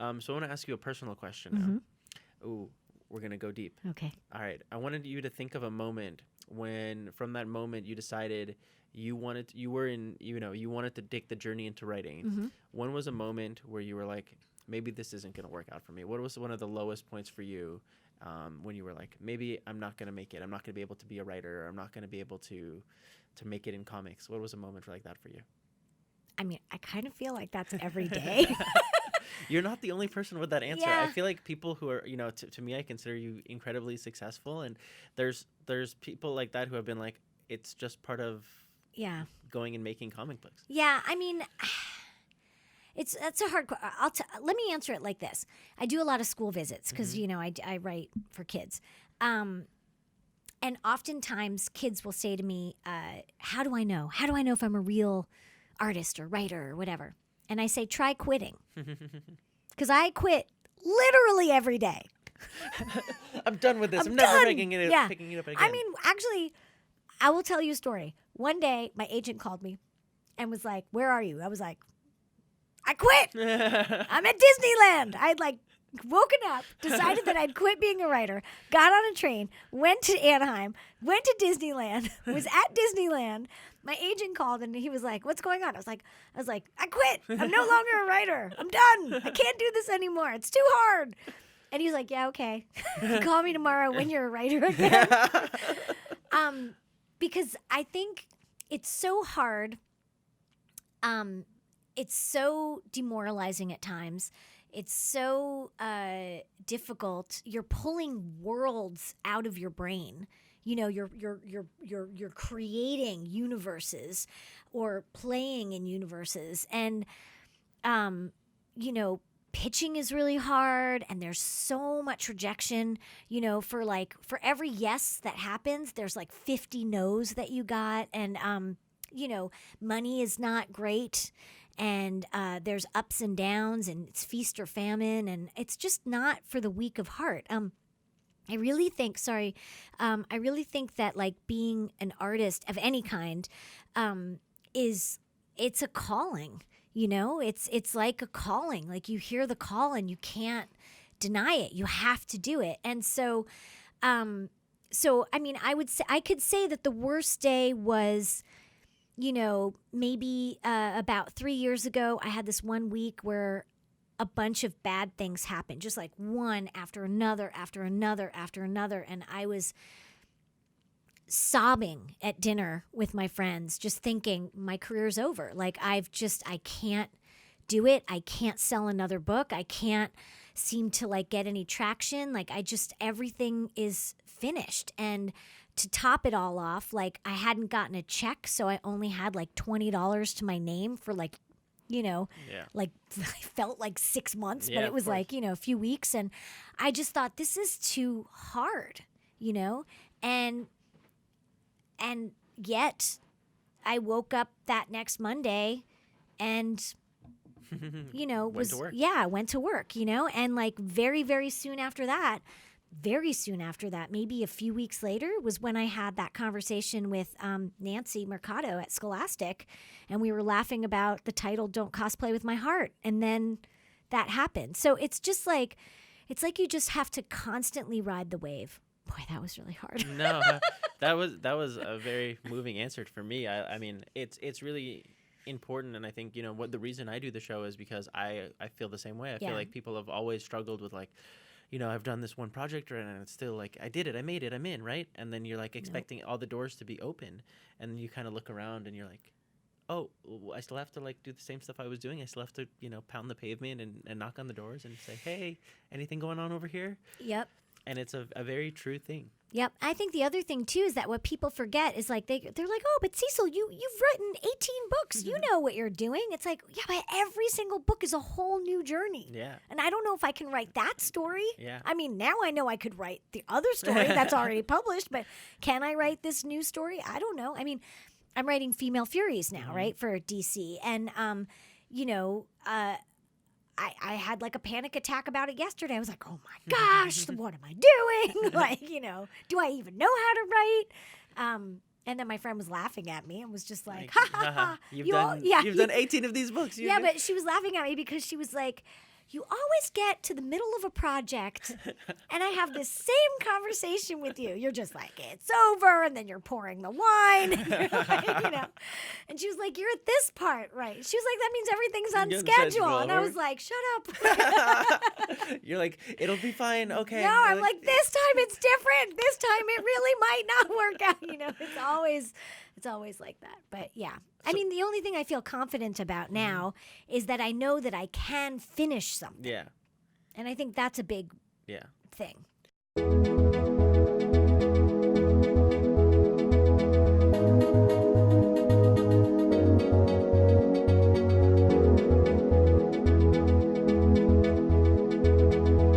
So I want to ask you a personal question Mm-hmm. now. Ooh, we're going to go deep. Okay. All right. I wanted you to think of a moment when, from that moment, you decided you wanted to take the journey into writing. Mm-hmm. When was a moment where you were like, maybe this isn't going to work out for me? What was one of the lowest points for you when you were like, maybe I'm not going to make it. I'm not going to be able to be a writer. Or I'm not going to be able to make it in comics. What was a moment like that for you? I mean, I kind of feel like that's every day. You're not the only person with that answer. Yeah. I feel like people who are, to me, I consider you incredibly successful. And there's people like that who have been like, it's just part of Yeah. going and making comic books. Yeah. I mean, that's a hard question. Let me answer it like this. I do a lot of school visits because, I write for kids. And oftentimes kids will say to me, how do I know? How do I know if I'm a real artist or writer or whatever? And I say, try quitting. Because I quit literally every day. I'm done with this. I'm done. never picking it up again. I mean, actually, I will tell you a story. One day, my agent called me and was like, where are you? I was like, I quit. I'm at Disneyland. I'd woken up, decided that I'd quit being a writer, got on a train, went to Anaheim, went to Disneyland, was at Disneyland. My agent called and he was like, what's going on? I was like, I quit. I'm no longer a writer. I'm done. I can't do this anymore. It's too hard. And he was like, yeah, okay. Call me tomorrow when you're a writer again. Because I think it's so hard. It's so demoralizing at times. It's so difficult. You're pulling worlds out of your brain. You're creating universes or playing in universes, and pitching is really hard, and there's so much rejection. For every yes that happens, there's 50 no's that you got, and money is not great. And there's ups and downs, and it's feast or famine, and it's just not for the weak of heart. I really think that being an artist of any kind it's a calling. It's like a calling. Like you hear the call and you can't deny it. You have to do it. And so I mean, I could say that the worst day was, maybe about 3 years ago. I had this one week where a bunch of bad things happened, just one after another, after another, after another. And I was sobbing at dinner with my friends, just thinking my career's over. I can't do it. I can't sell another book. I can't seem to get any traction. Everything is finished. And to top it all off, I hadn't gotten a check, so I only had $20 to my name for I felt 6 months, but it was a few weeks. And I just thought, this is too hard, and yet I woke up that next Monday and, went to work. Went to work, and very, very soon after that, maybe a few weeks later, was when I had that conversation with Nancy Mercado at Scholastic, and we were laughing about the title "Don't Cosplay with My Heart," and then that happened. So it's just it's like you just have to constantly ride the wave. Boy, that was really hard. No, that was a very moving answer for me. I mean, it's really important, and I think what the reason I do the show is because I feel the same way. I feel like people have always struggled with I've done this one project and it's still I did it, I made it, I'm in, right? And then you're expecting all the doors to be open, and then you kind of look around and you're like, oh, I still have to do the same stuff I was doing. I still have to pound the pavement and knock on the doors and say, hey, anything going on over here? Yep. And it's a very true thing. Yep. I think the other thing, too, is that what people forget is they're like, oh, but Cecil, you've written 18 books. Mm-hmm. You know what you're doing. It's like, yeah, but every single book is a whole new journey. Yeah. And I don't know if I can write that story. Yeah. I mean, now I know I could write the other story that's already published, but can I write this new story? I don't know. I mean, I'm writing Female Furies now, mm-hmm. right, for DC. And, I had a panic attack about it yesterday. I was like, oh my gosh, what am I doing? Do I even know how to write? And then my friend was laughing at me and was just ha ha ha. You've done 18 of these books. Yeah, but she was laughing at me because she was like, you always get to the middle of a project and I have this same conversation with you. You're just like, it's over, and then you're pouring the wine, and you're like, you know. And she was like, you're at this part, right? She was like, that means everything's on schedule. And I was like, shut up. You're like, it'll be fine, okay. No, I'm like, this time it's different. This time it really might not work out. You know, it's always like that. But yeah. I mean, the only thing I feel confident about now is that I know that I can finish something. Yeah. And I think that's a big yeah. thing.